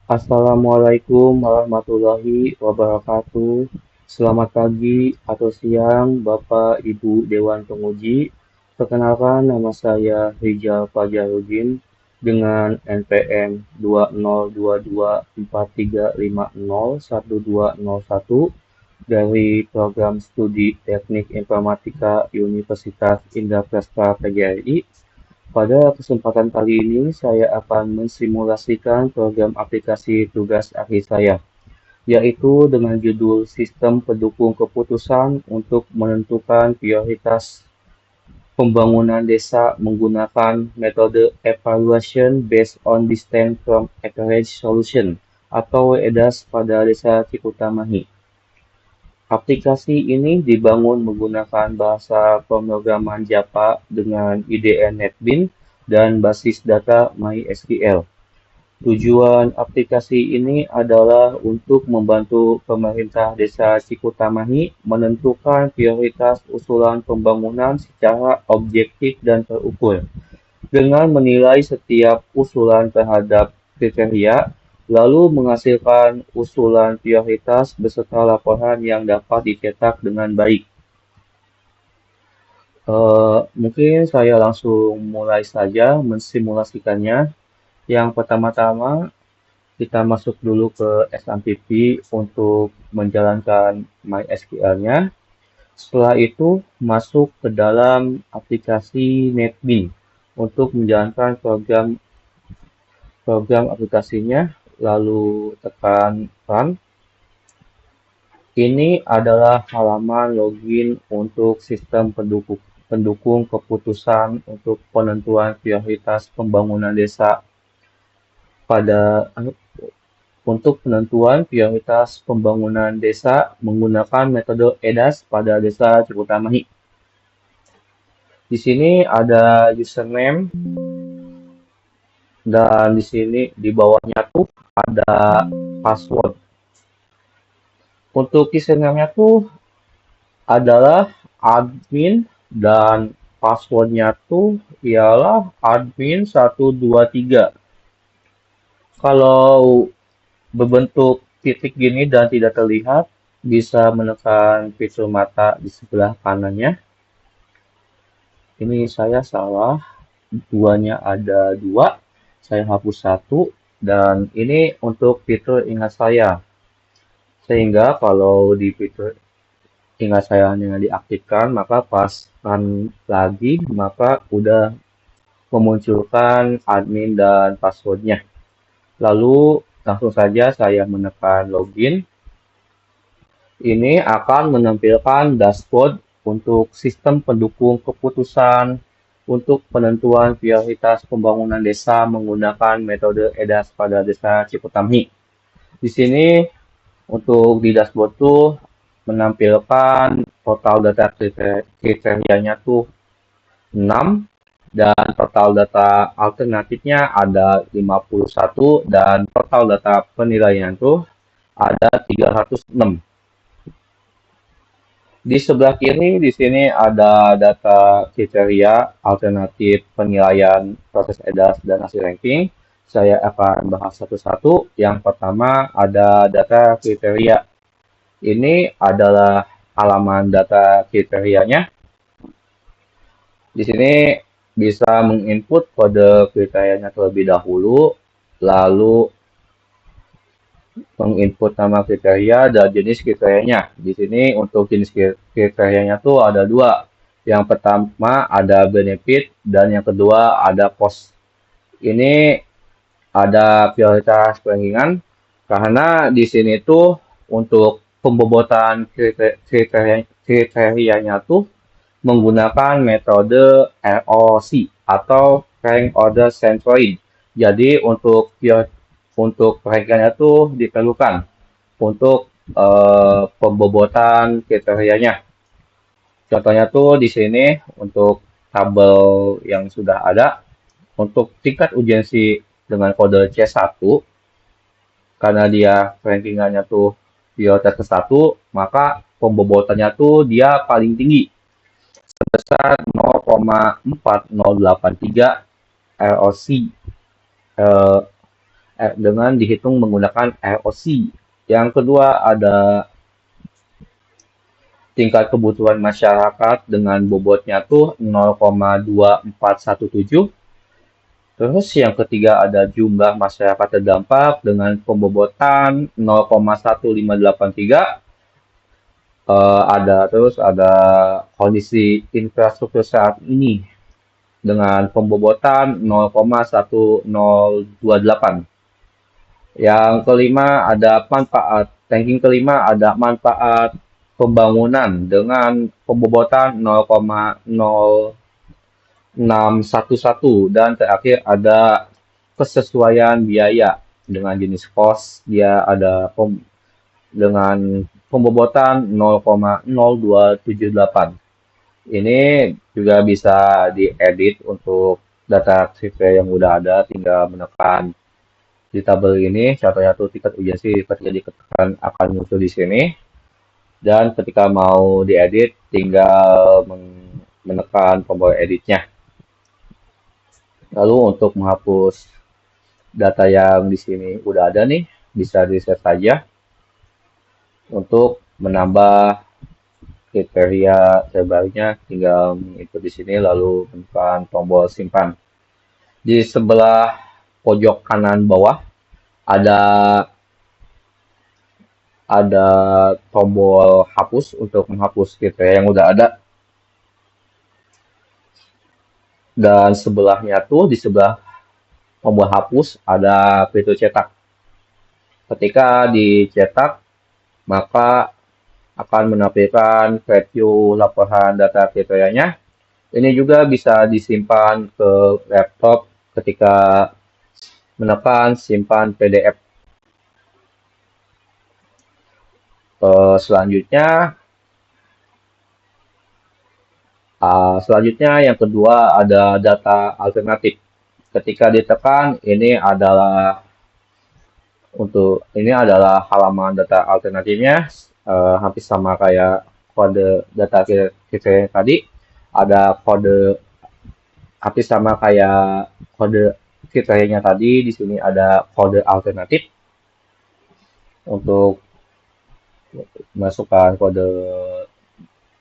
Assalamualaikum warahmatullahi wabarakatuh. Selamat pagi atau siang, Bapak Ibu Dewan Penguji. Perkenalkan, nama saya Rizal Fajarudin dengan NPM 202243501201 dari Program Studi Teknik Informatika Universitas Indraprasta PGRI. Pada kesempatan kali ini, saya akan mensimulasikan program aplikasi tugas akhir saya, yaitu dengan judul Sistem Pendukung Keputusan untuk menentukan prioritas pembangunan desa menggunakan metode Evaluation Based on Distance from Average Solution atau EDAS pada Desa Cikutamahi. Aplikasi ini dibangun menggunakan bahasa pemrograman Java dengan IDE NetBeans dan basis data MySQL. Tujuan aplikasi ini adalah untuk membantu pemerintah Desa Cikutamahi menentukan prioritas usulan pembangunan secara objektif dan terukur, dengan menilai setiap usulan terhadap kriteria, lalu menghasilkan usulan prioritas beserta laporan yang dapat dicetak dengan baik. Mungkin saya langsung mulai saja mensimulasikannya. Yang pertama-tama, kita masuk dulu ke SMPP untuk menjalankan MySQL-nya. Setelah itu, masuk ke dalam aplikasi NetBeans untuk menjalankan program aplikasinya, lalu tekan Run. Ini adalah halaman login untuk sistem pendukung keputusan untuk penentuan prioritas pembangunan desa pada untuk penentuan prioritas pembangunan desa menggunakan metode EDAS pada Desa Cikutamahi. Di sini ada username dan di sini di bawahnya tuh ada password. Untuk username-nya tuh adalah admin dan passwordnya tuh ialah admin 123. Kalau berbentuk titik gini dan tidak terlihat, bisa menekan fitur mata di sebelah kanannya. Ini saya salah, duanya ada dua, saya hapus satu, dan ini untuk fitur ingat saya. Sehingga kalau di fitur ingat saya yang diaktifkan, maka pas run lagi, maka udah memunculkan admin dan passwordnya. Lalu langsung saja saya menekan login. Ini akan menampilkan dashboard untuk sistem pendukung keputusan untuk penentuan prioritas pembangunan desa menggunakan metode EDAS pada Desa Cikutamahi. Di sini untuk di dashboard tuh menampilkan total data kriterianya tuh 6 dan total data alternatifnya ada 51 dan total data penilaian tuh ada 306. Di sebelah kiri di sini ada data kriteria alternatif penilaian proses EDAS dan hasil ranking. Saya akan bahas satu-satu. Yang pertama ada data kriteria. Ini adalah halaman data kriterianya. Di sini bisa menginput kode kriterianya terlebih dahulu, lalu menginput nama kriteria dan jenis kriterianya. Di sini untuk jenis kriterianya tuh ada dua. Yang pertama ada benefit dan yang kedua ada cost. Ini ada prioritas rankingan karena di sini tuh untuk pembobotan kriterianya tuh menggunakan metode ROC atau Rank Order Centroid. Jadi untuk rankingannya tuh diperlukan untuk pembobotan kriterianya. Contohnya tuh di sini untuk tabel yang sudah ada untuk tingkat urgensi dengan kode C1 karena dia rankingannya tuh prioritas ke-1, maka pembobotannya tuh dia paling tinggi sebesar 0,4083 ROC. dengan dihitung menggunakan ROC. Yang kedua ada tingkat kebutuhan masyarakat dengan bobotnya tuh 0,2417. Terus yang ketiga ada jumlah masyarakat terdampak dengan pembobotan 0,1583. Ada kondisi infrastruktur saat ini dengan pembobotan 0,1028. Yang kelima ada manfaat. Ranking kelima ada manfaat pembangunan dengan pembobotan 0,0611 dan terakhir ada kesesuaian biaya dengan jenis kos dia ada dengan pembobotan 0,0278. Ini juga bisa diedit untuk data survei yang udah ada, tinggal menekan di tabel ini. Contohnya tuh tingkat urgensi ketika ditekan akan muncul di sini. Dan ketika mau diedit, tinggal menekan tombol editnya. Lalu untuk menghapus data yang di sini udah ada nih, bisa di-set saja untuk menambah kriteria terbarunya, tinggal input di sini lalu menekan tombol simpan. Di sebelah pojok kanan bawah ada ada tombol hapus untuk menghapus kriteria yang udah ada. Dan sebelahnya tuh di sebelah tombol hapus ada fitur cetak. Ketika dicetak, maka akan menampilkan preview laporan data kriterianya. Ini juga bisa disimpan ke laptop ketika menekan simpan PDF. Selanjutnya yang kedua ada data alternatif. Ketika ditekan, ini adalah halaman data alternatifnya, hampir sama kayak kode data kita tadi. Ada kode hampir sama kayak kode kriterianya tadi. Di sini ada kode alternatif untuk masukkan kode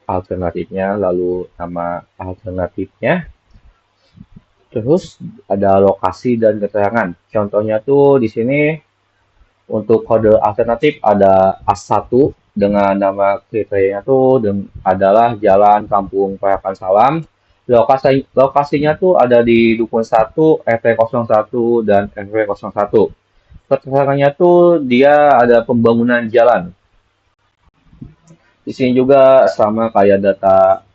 alternatifnya, lalu nama alternatifnya. Terus ada lokasi dan keterangan. Contohnya tuh di sini untuk kode alternatif ada A1 dengan nama kriterianya tuh adalah Jalan Kampung Parakan Salam. Lokasinya tuh ada di Dukun 1, RT01 dan RW01. Keterangannya tuh dia ada pembangunan jalan. Di sini juga sama kayak data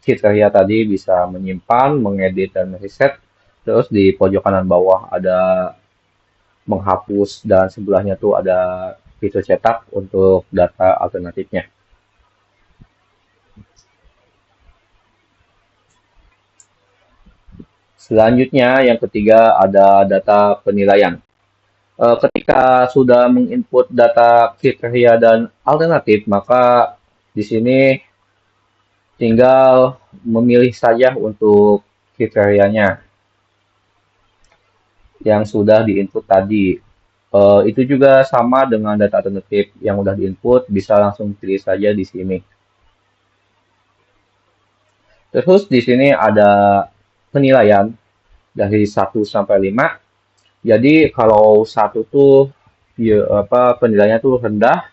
kriteria tadi, bisa menyimpan, mengedit, dan reset. Terus di pojok kanan bawah ada menghapus dan sebelahnya tuh ada fitur cetak untuk data alternatifnya. Selanjutnya yang ketiga ada data penilaian. Ketika sudah menginput data kriteria dan alternatif, maka di sini tinggal memilih saja untuk kriterianya yang sudah diinput tadi. Itu juga sama dengan data alternatif yang sudah diinput, bisa langsung pilih saja di sini. Terus di sini ada penilaian dari 1 sampai 5. Jadi kalau 1 tuh penilaiannya tuh rendah,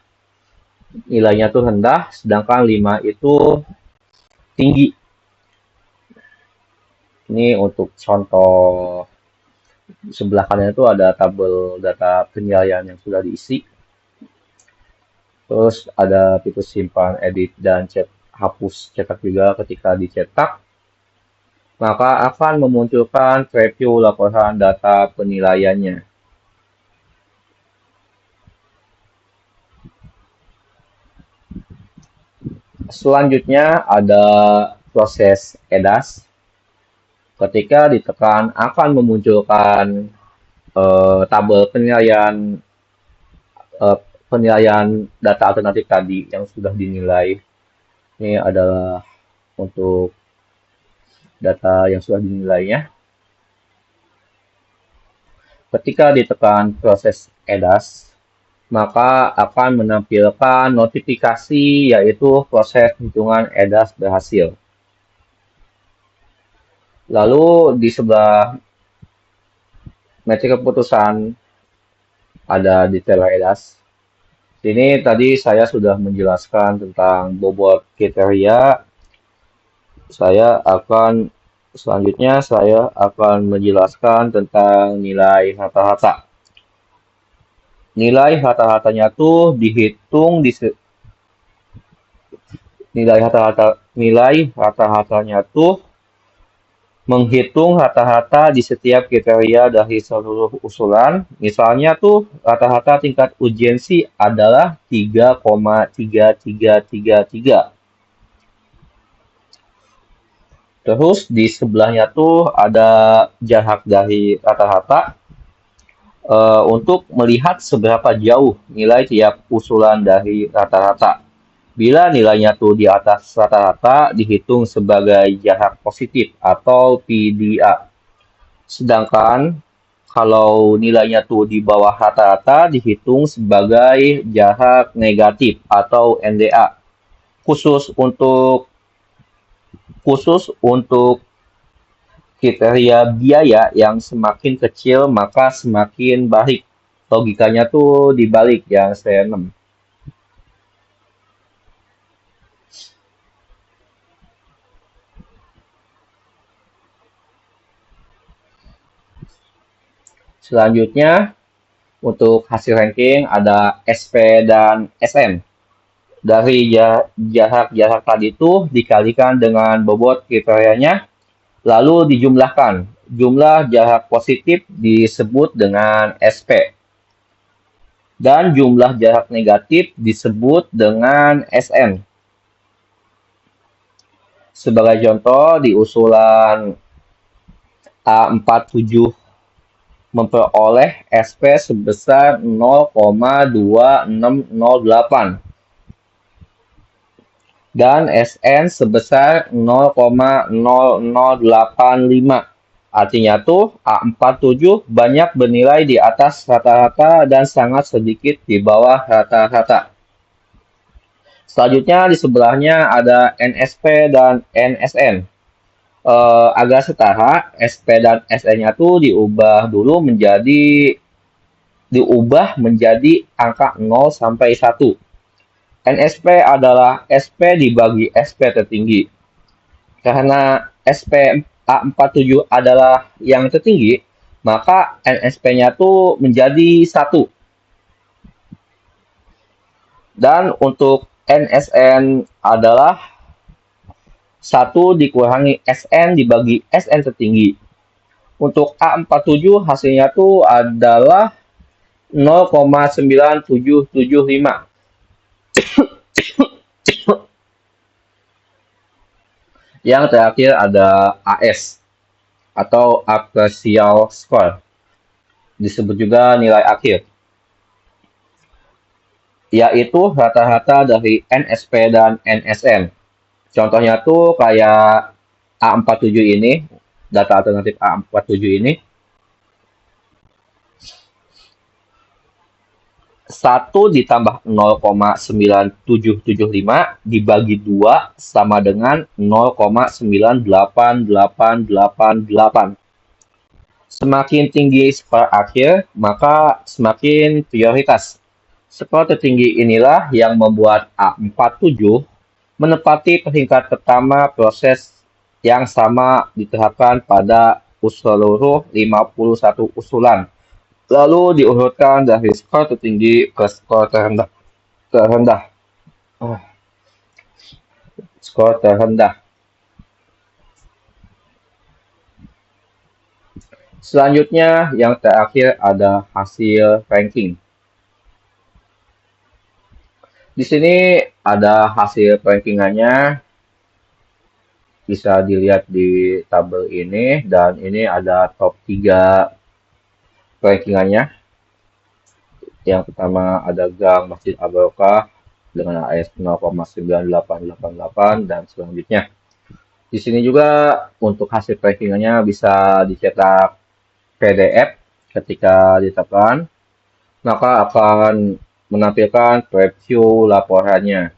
nilainya tuh rendah, sedangkan 5 itu tinggi. Ini untuk contoh sebelah kanan itu ada tabel data penilaian yang sudah diisi. Terus ada fitur simpan, edit, dan hapus cetak juga ketika dicetak. Maka akan memunculkan preview laporan data penilaiannya. Selanjutnya ada proses EDAS. Ketika ditekan akan memunculkan tabel penilaian data alternatif tadi yang sudah dinilai. Ini adalah untuk data yang sudah dinilainya. Ketika ditekan proses EDAS, maka akan menampilkan notifikasi yaitu proses hitungan EDAS berhasil. Lalu di sebelah metrik keputusan ada detail EDAS. Ini tadi saya sudah menjelaskan tentang bobot kriteria. Selanjutnya saya akan menjelaskan tentang nilai rata-rata. Nilai rata-ratanya tuh dihitung nilai rata-ratanya tuh menghitung rata-rata di setiap kriteria dari seluruh usulan. Misalnya tuh rata-rata tingkat urgensi adalah 3,3333. Terus di sebelahnya tuh ada jarak dari rata-rata untuk melihat seberapa jauh nilai tiap usulan dari rata-rata. Bila nilainya tuh di atas rata-rata dihitung sebagai jarak positif atau PDA. Sedangkan kalau nilainya tuh di bawah rata-rata dihitung sebagai jarak negatif atau NDA. Khusus untuk kriteria biaya yang semakin kecil maka semakin baik. Logikanya tuh dibalik yang saya 6. Selanjutnya, untuk hasil ranking ada SP dan SN. Dari jarak tadi itu dikalikan dengan bobot kriterianya, lalu dijumlahkan. Jumlah jarak positif disebut dengan SP. Dan jumlah jarak negatif disebut dengan SN. Sebagai contoh, di usulan A47 memperoleh SP sebesar 0,2608 dan SN sebesar 0,0085. Artinya tuh A47 banyak bernilai di atas rata-rata dan sangat sedikit di bawah rata-rata. Selanjutnya di sebelahnya ada NSP dan NSN. Agak setara, SP dan SN-nya tuh diubah menjadi angka 0 sampai 1. NSP adalah SP dibagi SP tertinggi. Karena SP A47 adalah yang tertinggi, maka NSP-nya tuh menjadi 1. Dan untuk NSN adalah 1 dikurangi SN dibagi SN tertinggi. Untuk A47 hasilnya tuh adalah 0,9775. Yang terakhir ada AS atau Appraisal Score. Disebut juga nilai akhir. Yaitu rata-rata dari NSP dan NSN. Contohnya tuh kayak A47 ini, data alternatif A47 ini. 1 ditambah 0,9775 dibagi 2 sama dengan 0,98888. Semakin tinggi skor akhir, maka semakin prioritas. Skor tertinggi inilah yang membuat A47 menepati peringkat pertama proses yang sama diterapkan pada seluruh 51 usulan. Lalu diurutkan dari skor tertinggi ke skor terendah. Skor terendah. Selanjutnya, yang terakhir ada hasil ranking. Di sini ada hasil rankingannya, bisa dilihat di tabel ini, dan ini ada top 3 rankingannya. Yang pertama ada Gang Masjid Al-Barokah dengan AS 0,9888 dan selanjutnya. Di sini juga untuk hasil rankingannya bisa dicetak PDF Ketika ditekan, maka akan menampilkan preview laporannya.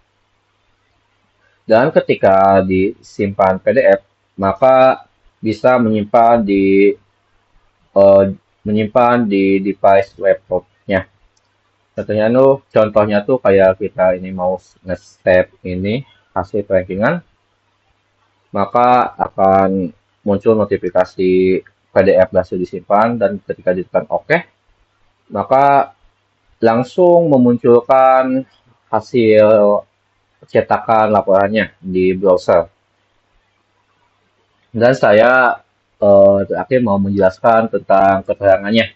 Dan ketika disimpan PDF, maka bisa eh, menyimpan di device laptopnya. Contohnya tuh kayak kita ini mau nge-save ini hasil rankingan, maka akan muncul notifikasi PDF berhasil disimpan dan ketika ditekan OK, maka langsung memunculkan hasil cetakan laporannya di browser. Dan saya terakhir mau menjelaskan tentang keterangannya.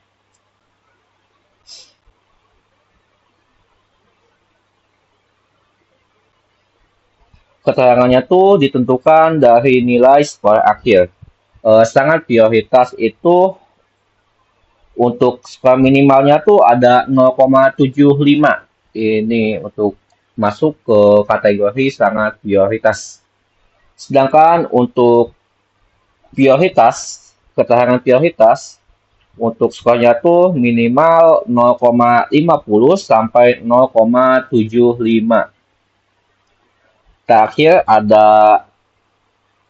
Keterangannya tuh ditentukan dari nilai skor akhir. Sangat prioritas itu untuk skor minimalnya tuh ada 0,75. Ini untuk masuk ke kategori sangat prioritas. Sedangkan untuk prioritas, keterangan prioritas, untuk skornya tuh minimal 0,50 sampai 0,75. Terakhir ada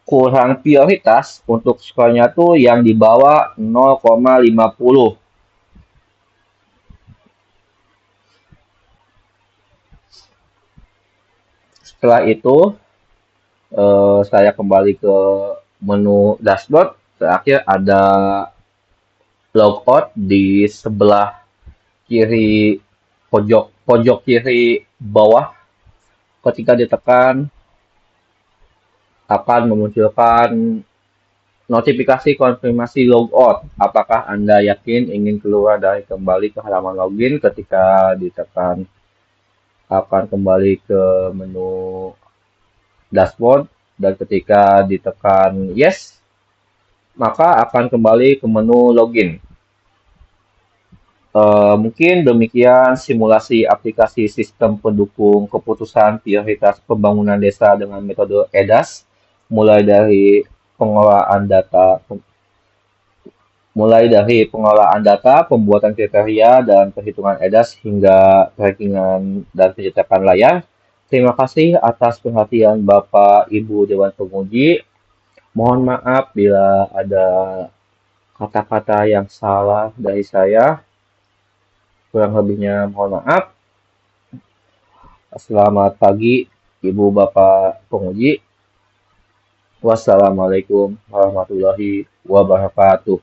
kurang prioritas untuk skornya tuh yang di bawah 0,50. Setelah itu saya kembali ke menu dashboard. Terakhir ada logout di sebelah kiri pojok kiri bawah. Ketika ditekan akan memunculkan notifikasi konfirmasi logout. Apakah Anda yakin ingin keluar dari kembali ke halaman login? Ketika ditekan akan kembali ke menu dashboard dan ketika ditekan yes, maka akan kembali ke menu login. Mungkin demikian simulasi aplikasi sistem pendukung keputusan prioritas pembangunan desa dengan metode EDAS, mulai dari pengelolaan data, pembuatan kriteria, dan perhitungan EDAS hingga rankingan dan pencetakan layar. Terima kasih atas perhatian Bapak Ibu Dewan Penguji. Mohon maaf bila ada kata-kata yang salah dari saya. Kurang lebihnya mohon maaf. Selamat pagi Ibu Bapak Penguji. Wassalamualaikum warahmatullahi wabarakatuh.